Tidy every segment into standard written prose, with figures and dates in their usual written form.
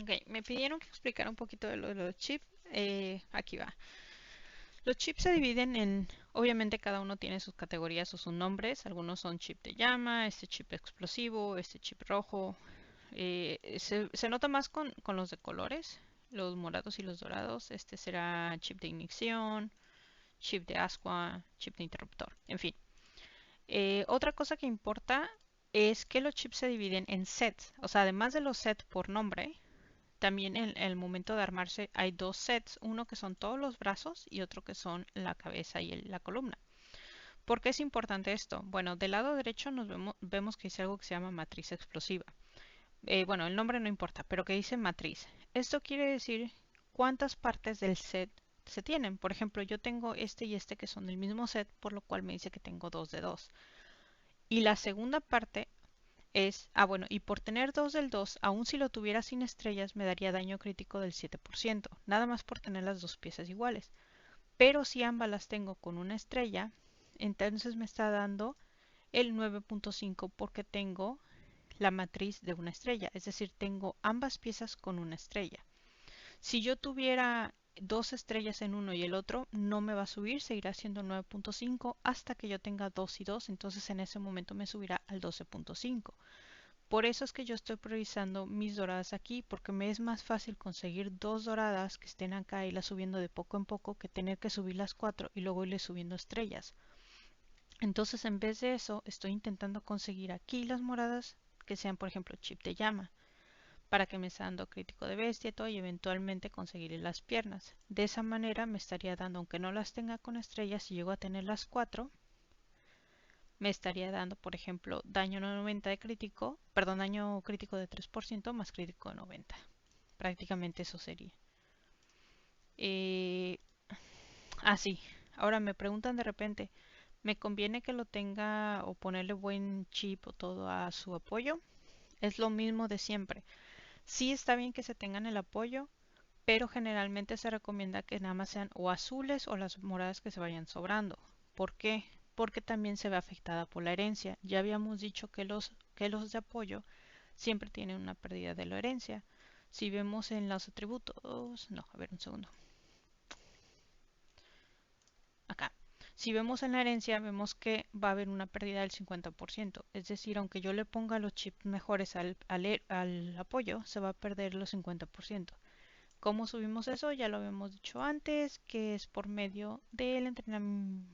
Ok, me pidieron que explicara un poquito de lo de los chips. Aquí va. Los chips se dividen en, obviamente cada uno tiene sus categorías o sus nombres. Algunos son chip de llama, este chip explosivo, este chip rojo. Se nota más con los de colores, los morados y los dorados. Este será chip de ignición, chip de ascua, chip de interruptor, en fin. Otra cosa que importa es que los chips se dividen en sets. O sea, además de los sets por nombre, también en el momento de armarse hay dos sets, uno que son todos los brazos y otro que son la cabeza y la columna. ¿Por qué es importante esto? Bueno, del lado derecho vemos que dice algo que se llama matriz explosiva. Bueno, el nombre no importa, pero que dice matriz. Esto quiere decir cuántas partes del set se tienen. Por ejemplo, yo tengo este y este que son del mismo set, por lo cual me dice que tengo dos de dos. Y la segunda parte es, bueno, y por tener 2 del 2, aun si lo tuviera sin estrellas, me daría daño crítico del 7%, nada más por tener las dos piezas iguales. Pero si ambas las tengo con una estrella, entonces me está dando el 9.5 porque tengo la matriz de una estrella, es decir, tengo ambas piezas con una estrella. Si yo tuviera dos estrellas en uno y el otro, no me va a subir, seguirá siendo 9.5 hasta que yo tenga 2 y 2, entonces en ese momento me subirá al 12.5. Por eso es que yo estoy priorizando mis doradas aquí, porque me es más fácil conseguir dos doradas que estén acá y las subiendo de poco en poco que tener que subir las cuatro y luego irle subiendo estrellas. Entonces, en vez de eso, estoy intentando conseguir aquí las moradas que sean, por ejemplo, chip de llama, para que me esté dando crítico de bestia y todo, y eventualmente conseguir las piernas. De esa manera me estaría dando, aunque no las tenga con estrellas, si llego a tener las cuatro, me estaría dando, por ejemplo, daño 90 de crítico, perdón, daño crítico de 3% más crítico de 90. Prácticamente eso sería. Eh, sí, ahora me preguntan de repente, ¿me conviene que lo tenga o ponerle buen chip o todo a su apoyo? Es lo mismo de siempre. Sí está bien que se tengan el apoyo, pero generalmente se recomienda que nada más sean o azules o las moradas que se vayan sobrando. ¿Por qué? Porque también se ve afectada por la herencia. Ya habíamos dicho que los de apoyo siempre tienen una pérdida de la herencia. Si vemos en los atributos, no, a ver un segundo, acá. Si vemos en la herencia, vemos que va a haber una pérdida del 50%. Es decir, aunque yo le ponga los chips mejores al apoyo, se va a perder los 50%. ¿Cómo subimos eso? Ya lo habíamos dicho antes, que es por medio del entrenamiento,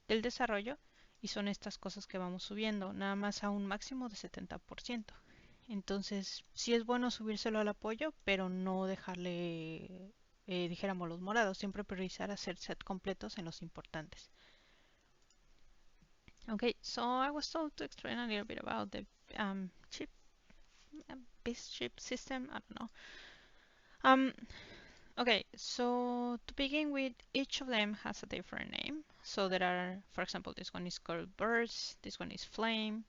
del desarrollo, y son estas cosas que vamos subiendo, nada más a un máximo de 70%. Entonces, sí es bueno subírselo al apoyo, pero no dejarle, dijéramos, los morados, siempre priorizar hacer set completos en los importantes. Okay, so I was told to explain a little bit about the chip, base chip system, I don't know. Um, Okay, so to begin with, each of them has a different name. So there are, for example, this one is called Burst, this one is Flame,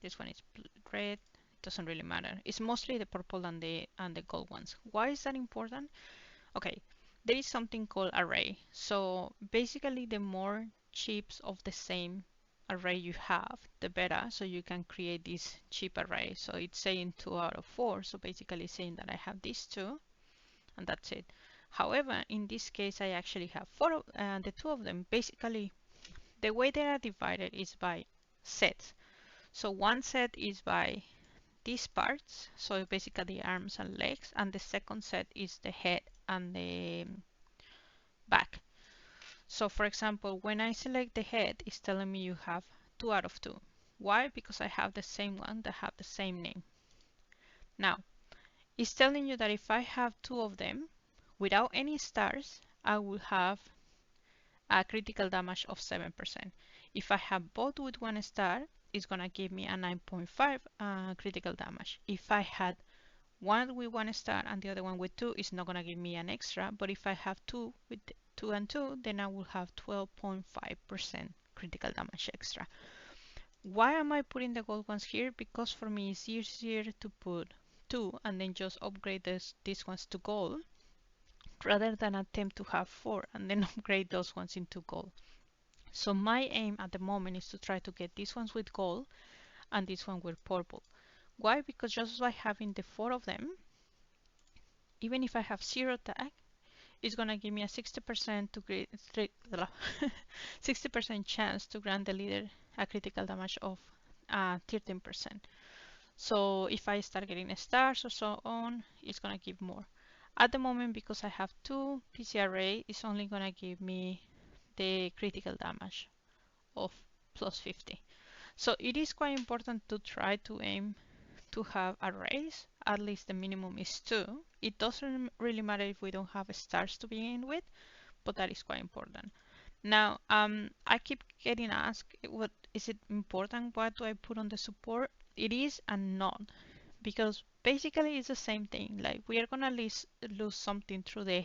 this one is Red. It doesn't really matter. It's mostly the purple and the gold ones. Why is that important? Okay, there is something called array. So basically, the more chips of the same array you have, the better. So you can create this chip array. So it's saying 2 out of 4. So basically saying that I have these two and that's it. However, in this case, I actually have the two of them. Basically, the way they are divided is by sets. So one set is by these parts, so basically arms and legs, and the second set is the head and the back. So for example, when I select the head, it's telling me you have 2 out of 2. Why? Because I have the same one that have the same name. Now, it's telling you that if I have two of them, without any stars, I will have a critical damage of 7%. If I have both with one star, it's gonna give me a 9.5 critical damage. If I had one with one star and the other one with two, it's not gonna give me an extra, but if I have two with two and two, then I will have 12.5% critical damage extra. Why am I putting the gold ones here? Because for me it's easier to put two and then just upgrade these ones to gold rather than attempt to have four and then upgrade those ones into gold. So my aim at the moment is to try to get these ones with gold and this one with purple. Why? Because just by having the 4 of them, even if I have 0 tag, it's gonna give me a 60% to 60% chance to grant the leader a critical damage of 13%. So if I start getting stars or so on, it's gonna give more. At the moment, because I have 2 PCRA, it's only gonna give me the critical damage of plus 50. So it is quite important to try to aim to have arrays. At least the minimum is 2. It doesn't really matter if we don't have stars to begin with, but that is quite important. Now, I keep getting asked, what is it important? What do I put on the support? It is and not, because basically it's the same thing. Like, we are gonna lose something through the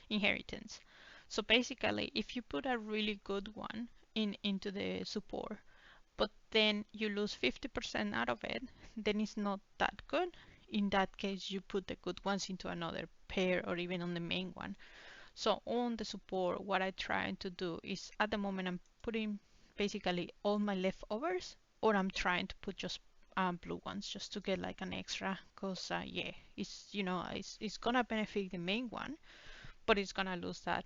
inheritance. So basically, if you put a really good one into the support, but then you lose 50% out of it, then it's not that good. In that case, you put the good ones into another pair or even on the main one. So on the support, what I'm trying to do is, at the moment, I'm putting basically all my leftovers, or I'm trying to put just blue ones just to get like an extra, because yeah, it's gonna benefit the main one, but it's gonna lose that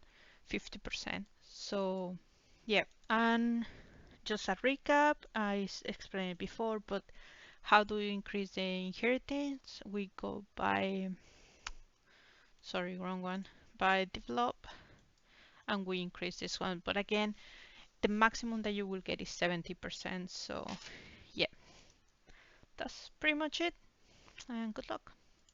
50%. So yeah, and just a recap, I explained it before, but how do we increase the inheritance? We go by, sorry, wrong one, by develop, and we increase this one. But again, the maximum that you will get is 70%. So yeah, that's pretty much it, and good luck.